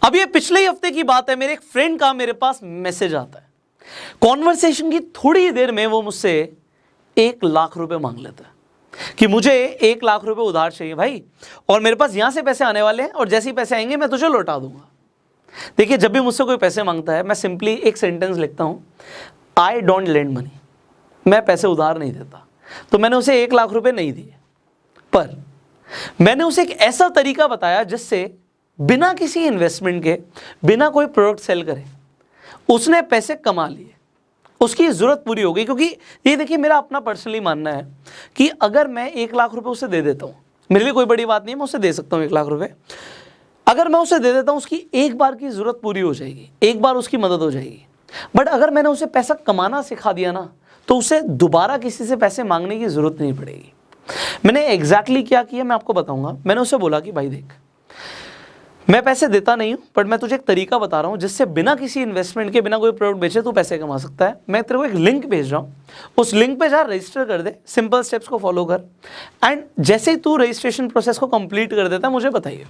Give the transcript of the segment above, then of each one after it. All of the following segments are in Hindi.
अब ये पिछले ही हफ्ते की बात है, मेरे एक फ्रेंड का मेरे पास मैसेज आता है। कॉन्वर्सेशन की थोड़ी ही देर में वो मुझसे 1 लाख रुपए मांग लेता है कि मुझे 1 लाख रुपए उधार चाहिए भाई, और मेरे पास यहां से पैसे आने वाले हैं और जैसे ही पैसे आएंगे मैं तुझे लौटा दूंगा। देखिए, जब भी मुझसे कोई पैसे मांगता है मैं सिंपली एक सेंटेंस लिखता हूं, आई डोंट लेंड मनी। मैं पैसे उधार नहीं देता। तो मैंने उसे 1 लाख रुपए नहीं दिए, पर मैंने उसे एक ऐसा तरीका बताया जिससे बिना किसी इन्वेस्टमेंट के, बिना कोई प्रोडक्ट सेल करे, उसने पैसे कमा लिए, उसकी ज़रूरत पूरी हो गई। क्योंकि ये देखिए, मेरा अपना पर्सनली मानना है कि अगर मैं 1 लाख रुपए उसे दे देता हूँ, मेरे लिए कोई बड़ी बात नहीं है, मैं उसे दे सकता हूँ 1 लाख रुपए। अगर मैं उसे दे देता हूँ, उसकी एक बार की ज़रूरत पूरी हो जाएगी, एक बार उसकी मदद हो जाएगी। बट अगर मैंने उसे पैसा कमाना सिखा दिया ना, तो उसे दोबारा किसी से पैसे मांगने की ज़रूरत नहीं पड़ेगी। मैंने एग्जैक्टली क्या किया मैं आपको बताऊंगा। मैंने उसे बोला कि भाई देख, मैं पैसे देता नहीं हूं, बट मैं तुझे एक तरीका बता रहा हूं जिससे बिना किसी इन्वेस्टमेंट के, बिना कोई प्रोडक्ट बेचे तू पैसे कमा सकता है। मैं तेरे को एक लिंक भेज रहा हूं, उस लिंक पे जा, रजिस्टर कर दे, सिंपल स्टेप्स को फॉलो कर, एंड जैसे ही तू रजिस्ट्रेशन प्रोसेस को कंप्लीट कर देता है मुझे बताइए।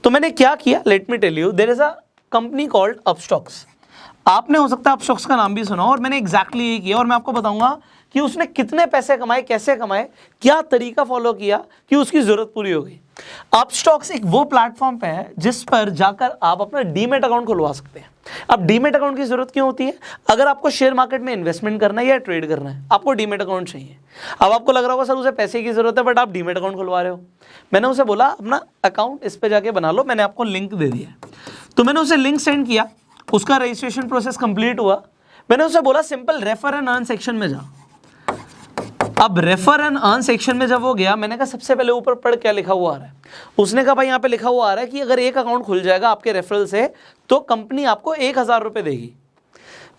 तो मैंने क्या किया, let me tell you. There is a company called Upstox. आपने हो सकता है अपस्टॉक्स का नाम भी सुना हो, और मैंने एग्जैक्टली यही किया, और मैं आपको बताऊंगा कि उसने कितने पैसे कमाए, कैसे कमाए, क्या तरीका फॉलो किया कि उसकी जरूरत पूरी हो गई। अपस्टॉक्स एक वो प्लेटफॉर्म पे है जिस पर जाकर आप अपना डीमेट अकाउंट खुलवा सकते हैं। अब डीमेट अकाउंट की जरूरत क्यों होती है? अगर आपको शेयर मार्केट में इन्वेस्टमेंट करना है या ट्रेड करना है, आपको डीमेट अकाउंट चाहिए। अब आपको लग रहा होगा सर उसे पैसे की जरूरत है, बट आप डीमेट अकाउंट खुलवा रहे हो। मैंने उसे बोला अपना अकाउंट इस पे जाके बना लो, मैंने आपको लिंक दे दिया। तो मैंने उसे लिंक सेंड किया, उसका रजिस्ट्रेशन प्रोसेस कंप्लीट हुआ। मैंने उसे बोला simple refer and earn section में जा। अब रेफर एंड अर्न सेक्शन में जब वो गया, मैंने कहा सबसे पहले ऊपर पढ़ क्या लिखा हुआ आ रहा है। उसने कहा भाई यहाँ पे लिखा हुआ आ रहा है कि अगर एक अकाउंट खुल जाएगा आपके रेफरल से तो कंपनी आपको 1000 रुपये देगी।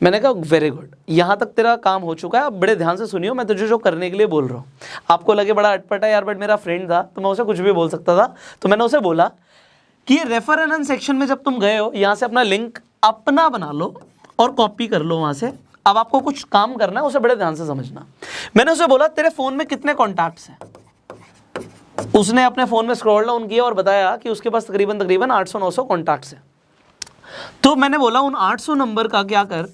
मैंने कहा वेरी गुड, यहाँ तक तेरा काम हो चुका है, अब बड़े ध्यान से सुनियो, मैं तुझे जो करने के लिए बोल रहा हूँ। आपको लगे बड़ा अटपटा यार, बट मेरा फ्रेंड था तो मैं उसे कुछ भी बोल सकता था। तो मैंने उसे बोला कि रेफर एंड अर्न सेक्शन में जब तुम गए हो, यहाँ से अपना लिंक अपना बना लो और कॉपी कर लो वहाँ से। अब आपको कुछ काम करना है, उसे बड़े ध्यान से समझना। मैंने उसे बोला तेरे फोन में कितने कॉन्टैक्ट्स हैं? उसने अपने फोन में स्क्रॉल डाउन किया और बताया कि उसके पास तकरीबन 800-900 कॉन्टैक्ट्स हैं। तो मैंने बोला उन 800 नंबर का क्या कर,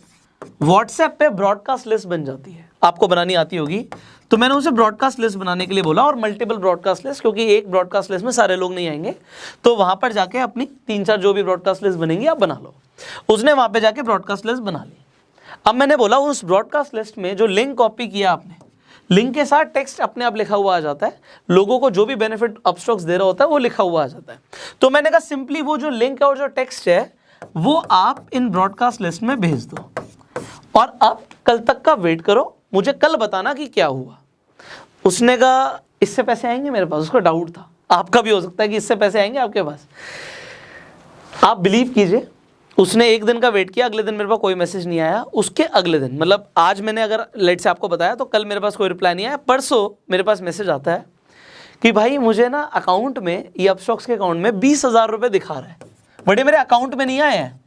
व्हाट्सएप पे ब्रॉडकास्ट लिस्ट बन जाती है, आपको बनानी आती होगी। तो मैंने उसे ब्रॉडकास्ट लिस्ट बनाने के लिए बोला, और मल्टीपल ब्रॉडकास्ट लिस्ट, क्योंकि एक ब्रॉडकास्ट लिस्ट में सारे लोग नहीं आएंगे। तो वहां पर जाके अपनी 3-4 जो भी ब्रॉडकास्ट लिस्ट बनेंगी आप बना लो। उसने वहां पे जाके ब्रॉडकास्ट लिस्ट बना ली। अब मैंने बोला उस ब्रॉडकास्ट लिस्ट में जो लिंक कॉपी किया आपने, लिंक के साथ टेक्स्ट अपने आप लिखा हुआ आ जाता है, लोगों को जो भी बेनिफिट अपस्टॉक्स दे रहा होता है वो लिखा हुआ आ जाता है। तो मैंने कहा सिंपली वो जो लिंक है और जो टेक्स्ट है वो आप इन ब्रॉडकास्ट लिस्ट में भेज दो, और अब कल तक का वेट करो, मुझे कल बताना कि क्या हुआ। उसने कहा इससे पैसे आएंगे मेरे पास? उसका डाउट था, आपका भी हो सकता है कि इससे पैसे आएंगे आपके पास। आप बिलीव कीजिए, उसने 1 दिन का वेट किया, अगले दिन मेरे पास कोई मैसेज नहीं आया। उसके अगले दिन, मतलब आज मैंने अगर लेट से आपको बताया तो कल मेरे पास कोई रिप्लाई नहीं आया। परसों मेरे पास मैसेज आता है कि भाई मुझे ना अकाउंट में, ये अपस्टॉक्स के अकाउंट में 20,000 रुपये दिखा रहा है। बड़े मेरे अकाउंट में नहीं आए हैं,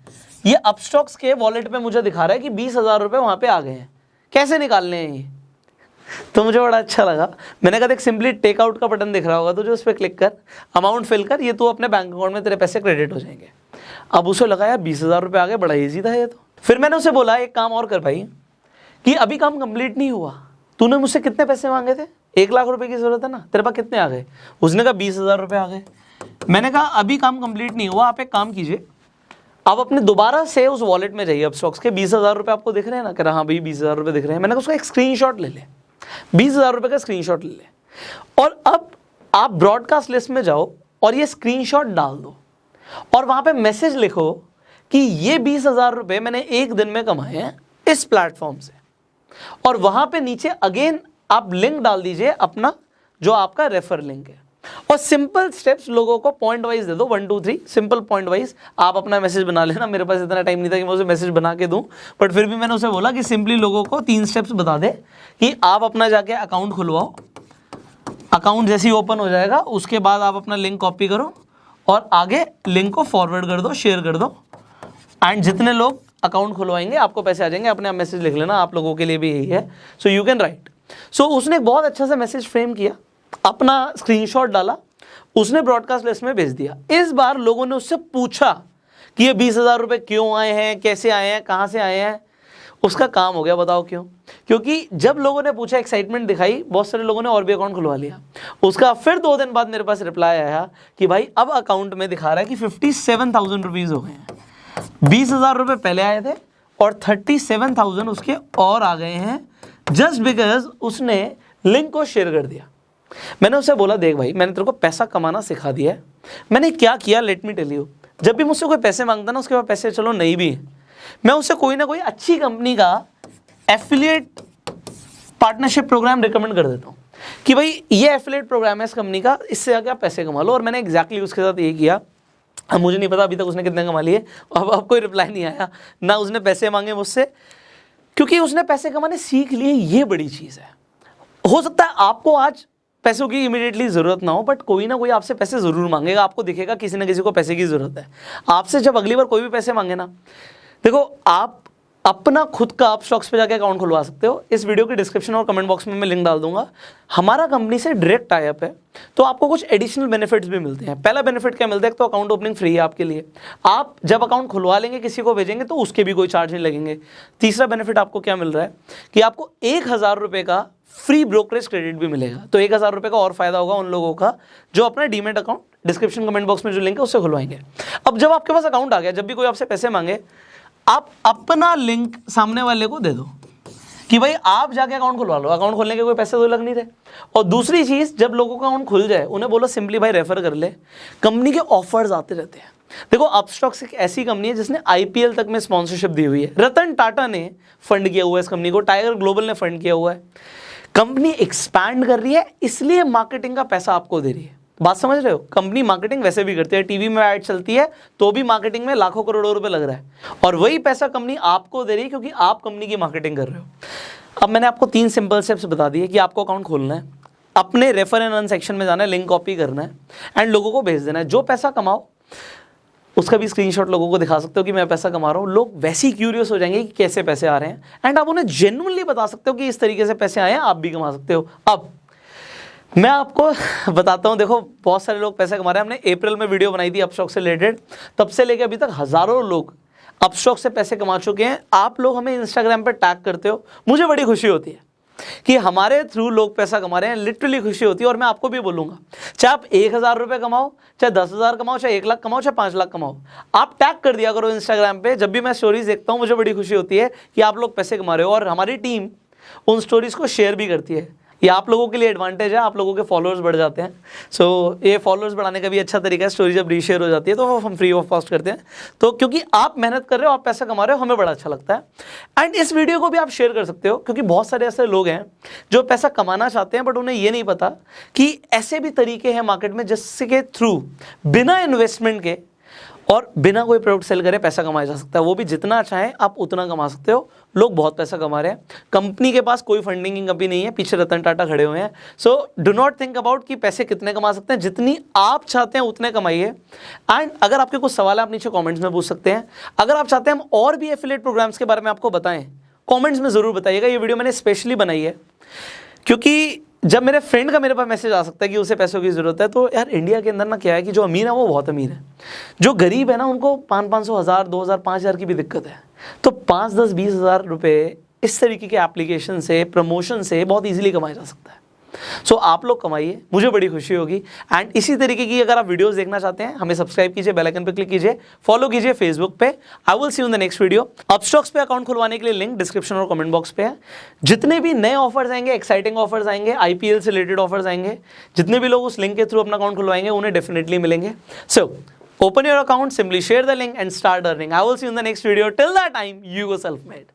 ये अपस्टॉक्स के वॉलेट पे मुझे दिखा रहा है कि 20,000 रुपये वहाँ पे आ गए हैं, कैसे निकालने हैं ये? तो मुझे बड़ा अच्छा लगा। मैंने कहा देख, सिंपली टेकआउट का बटन दिख रहा होगा तुझे, उस पर क्लिक कर, अमाउंट फिल कर, ये तू अपने बैंक अकाउंट में तेरे पैसे क्रेडिट हो जाएंगे। अब उसे लगा यार 20,000 रुपये आ गए, बड़ा ईजी था ये तो। फिर मैंने उसे बोला एक काम और कर भाई, कि अभी काम कंप्लीट नहीं हुआ, तूने मुझसे कितने पैसे मांगे थे? 1 लाख रुपए की जरूरत है ना, तेरे पास कितने आ गए? उसने कहा 20,000 रुपये आ गए। मैंने कहा अभी काम कंप्लीट नहीं हुआ, आप एक काम कीजिए, आप अपने दोबारा से उस वॉलेट में जाइए अपस्टॉक्स के। 20,000 रुपये आपको दिख रहे हैं ना? कह रहा हाँ भाई 20,000 रुपये दिख रहे हैं। मैंने कहा उसका एक स्क्रीनशॉट ले ले, 20,000 रुपये का स्क्रीनशॉट ले ले, और अब आप ब्रॉडकास्ट लिस्ट में जाओ और ये स्क्रीनशॉट डाल दो, और वहां पे मैसेज लिखो कि ये 20,000 रुपये मैंने 1 दिन में कमाए हैं इस प्लेटफॉर्म से। और वहां पे नीचे अगेन आप लिंक डाल दीजिए अपना, जो आपका रेफर लिंक है, और सिंपल स्टेप्स लोगों को पॉइंट वाइज दे दो, 1 2 3 सिंपल पॉइंट वाइज। आप अपना मैसेज बना लेना, मेरे पास इतना टाइम नहीं था कि मैं उसे मैसेज बना के दूं, बट फिर भी मैंने उसे बोला कि सिंपली लोगों को 3 स्टेप्स बता दे कि आप अपना जाके अकाउंट खुलवाओ, अकाउंट जैसे ही ओपन हो जाएगा उसके बाद आप अपना लिंक कॉपी करो और आगे लिंक को फॉरवर्ड कर दो, शेयर कर दो, एंड जितने लोग अकाउंट खुलवाएंगे आपको पैसे आ जाएंगे। अपने आप मैसेज लिख लेना, आप लोगों के लिए भी यही है, सो यू कैन राइट। सो उसने बहुत अच्छा सा मैसेज फ्रेम किया, अपना स्क्रीनशॉट डाला, उसने ब्रॉडकास्ट लिस्ट में भेज दिया। इस बार लोगों ने उससे पूछा कि ये 20,000 रुपये क्यों आए हैं, कैसे आए हैं, कहाँ से आए हैं, उसका काम हो गया। बताओ क्यों? क्योंकि जब लोगों ने पूछा, एक्साइटमेंट दिखाई, बहुत सारे लोगों ने और भी अकाउंट खुलवा लिया। उसका फिर 2 दिन बाद मेरे पास रिप्लाई आया कि भाई अब अकाउंट में दिखा रहा है कि 57,000 रुपीज़ हो गए हैं। 20,000 रुपये पहले आए थे और 37,000 उसके और आ गए हैं, जस्ट बिकॉज उसने लिंक को शेयर कर दिया। मैंने उससे बोला, देख भाई, मैंने तेरे को पैसा कमाना सिखा दिया है। मैंने क्या किया, लेट मी टेल यू। जब भी मुझसे कोई पैसे मांगता ना, उसके बाद पैसे चलो नहीं भी है, मैं उससे कोई ना कोई अच्छी कंपनी का एफिलिएट पार्टनरशिप प्रोग्राम रिकमेंड कर देता हूँ कि भाई ये एफिलिएट प्रोग्राम है इस कंपनी का, इससे आगे आप पैसे कमा लो। और मैंने एग्जैक्टली उसके साथ ये किया। अब मुझे नहीं पता अभी तक उसने कितने कमा लिए, अब कोई रिप्लाई नहीं आया, ना उसने पैसे मांगे मुझसे, क्योंकि उसने पैसे कमाने सीख लिए। ये बड़ी चीज़ है। हो सकता है आपको आज पैसों की इमीडिएटली ज़रूरत ना हो, बट कोई ना कोई आपसे पैसे ज़रूर मांगेगा। आपको दिखेगा किसी ना किसी को पैसे की ज़रूरत है। आपसे जब अगली बार कोई भी पैसे मांगे ना, देखो, आप अपना खुद का अपस्टॉक्स पे जाके अकाउंट खुलवा सकते हो। इस वीडियो के डिस्क्रिप्शन और कमेंट बॉक्स में मैं लिंक डाल दूंगा। हमारा कंपनी से डायरेक्ट टाई अप है, तो आपको कुछ एडिशनल बेनिफिट्स भी मिलते हैं। पहला बेनिफिट क्या मिलता है, तो अकाउंट ओपनिंग फ्री है आपके लिए। आप जब अकाउंट खुलवा लेंगे, किसी को भेजेंगे तो उसके भी कोई चार्ज नहीं लगेंगे। तीसरा बेनिफिट आपको क्या मिल रहा है कि आपको 1,000 रुपये का फ्री ब्रोकरेज क्रेडिट भी मिलेगा। तो 1,000 रुपये का और फायदा होगा उन लोगों का जो अपना demat account description comment box में जो लिंक है उससे खुलवाएंगे। अब जब आपके पास अकाउंट आ गया, जब भी कोई आपसे पैसे मांगे, आप अपना लिंक सामने वाले को दे दो कि भाई आप जाके अकाउंट खुलवा लो। अकाउंट खोलने के कोई पैसे तो लग नहीं रहे। और दूसरी चीज़, जब लोगों का अकाउंट खुल जाए, उन्हें बोलो सिंपली भाई रेफर कर ले। कंपनी के ऑफर्स आते रहते हैं। देखो, अपस्टॉक्स एक ऐसी कंपनी है जिसने IPL तक में स्पॉन्सरशिप दी हुई है। रतन टाटा ने फंड किया हुआ है इस कंपनी को, टाइगर ग्लोबल ने फंड किया हुआ है। कंपनी एक्सपैंड कर रही है, इसलिए मार्केटिंग का पैसा आपको दे रही है। बात समझ रहे हो? कंपनी मार्केटिंग वैसे भी करती है, टीवी में ऐड चलती है तो भी मार्केटिंग में लाखों करोड़ों रुपए लग रहा है, और वही पैसा कंपनी आपको दे रही है क्योंकि आप कंपनी की मार्केटिंग कर रहे हो। अब मैंने आपको 3 सिंपल स्टेप्स बता दिए कि आपको अकाउंट खोलना है, अपने रेफर एंड अर्न सेक्शन में जाना है, लिंक कॉपी करना है एंड लोगों को भेज देना है। जो पैसा कमाओ उसका भी स्क्रीनशॉट लोगों को दिखा सकते हो कि मैं पैसा कमा रहा हूँ। लोग वैसे ही क्यूरियस हो जाएंगे कि कैसे पैसे आ रहे हैं, एंड आप उन्हें जेन्युइनली बता सकते हो कि इस तरीके से पैसे आए हैं, आप भी कमा सकते हो। अब मैं आपको बताता हूँ, देखो बहुत सारे लोग पैसे कमा रहे हैं। हमने अप्रैल में वीडियो बनाई थी अपस्टॉक से रिलेटेड, तब से लेकर अभी तक हज़ारों लोग अपस्टॉक से पैसे कमा चुके हैं। आप लोग हमें इंस्टाग्राम पर टैग करते हो, मुझे बड़ी खुशी होती है कि हमारे थ्रू लोग पैसा कमा रहे हैं। लिटरली खुशी होती है। और मैं आपको भी बोलूँगा, चाहे आप 1,000 रुपये कमाओ, चाहे 10,000 कमाओ, चाहे 1 लाख कमाओ, चाहे 5 लाख कमाओ, आप टैग कर दिया करो इंस्टाग्राम पे। जब भी मैं स्टोरीज देखता हूँ मुझे बड़ी खुशी होती है कि आप लोग पैसे कमा रहे हो, और हमारी टीम उन स्टोरीज को शेयर भी करती है। ये आप लोगों के लिए एडवांटेज है, आप लोगों के फॉलोअर्स बढ़ जाते हैं। सो ये फॉलोअर्स बढ़ाने का भी अच्छा तरीका है। स्टोरी जब रीशेयर हो जाती है तो वो हम फ्री ऑफ कॉस्ट करते हैं। तो क्योंकि आप मेहनत कर रहे हो, आप पैसा कमा रहे हो, हमें बड़ा अच्छा लगता है। एंड इस वीडियो को भी आप शेयर कर सकते हो, क्योंकि बहुत सारे ऐसे लोग हैं जो पैसा कमाना चाहते हैं बट उन्हें ये नहीं पता कि ऐसे भी तरीके हैं मार्केट में जिसके थ्रू बिना इन्वेस्टमेंट के और बिना कोई प्रोडक्ट सेल करे पैसा कमाया जा सकता है। वो भी जितना चाहे आप उतना कमा सकते हो। लोग बहुत पैसा कमा रहे हैं, कंपनी के पास कोई फंडिंग की कमी नहीं है, पीछे रतन टाटा खड़े हुए हैं। So do not think about कि पैसे कितने कमा सकते हैं, जितनी आप चाहते हैं उतने कमाइए। एंड अगर आपके कुछ सवाल है आप नीचे कॉमेंट्स में पूछ सकते हैं। अगर आप चाहते हैं हम और भी एफिलिएट प्रोग्राम्स के बारे में आपको बताएं, कॉमेंट्स में ज़रूर बताइएगा। ये वीडियो मैंने स्पेशली बनाई है क्योंकि जब मेरे फ्रेंड का मेरे पास मैसेज आ सकता है कि उसे पैसों की ज़रूरत है, तो यार इंडिया के अंदर ना क्या है कि जो अमीर है वो बहुत अमीर है, जो गरीब है ना उनको 500, 1000, 2000, 5000 की भी दिक्कत है। तो 5, 10, 20 हज़ार रुपये इस तरीके के एप्लीकेशन से, प्रमोशन से बहुत ईजिली कमाया जा सकता है। सो आप लोग कमाइए, मुझे बड़ी खुशी होगी। एंड इसी तरीके की अगर आप वीडियोस देखना चाहते हैं, हमें सब्सक्राइब कीजिए, बेल आइकन पे क्लिक कीजिए, फॉलो कीजिए फेसबुक पे। I will see you in the next video. Upstox पे अकाउंट खुलवाने के लिए लिंक डिस्क्रिप्शन और कमेंट बॉक्स पे है। जितने भी नए ऑफर्स आएंगे, एक्साइटिंग ऑफर्स आएंगे, IPL से रिलेटेड ऑफर्स आएंगे, जितने भी लोग उस लिंक के थ्रू अपना अकाउंट खुलवाएंगे उन्हें डेफिनेटली मिलेंगे। सो open your account, simply share the link and start earning. I will see you in the next video. Till that time, you go self-made.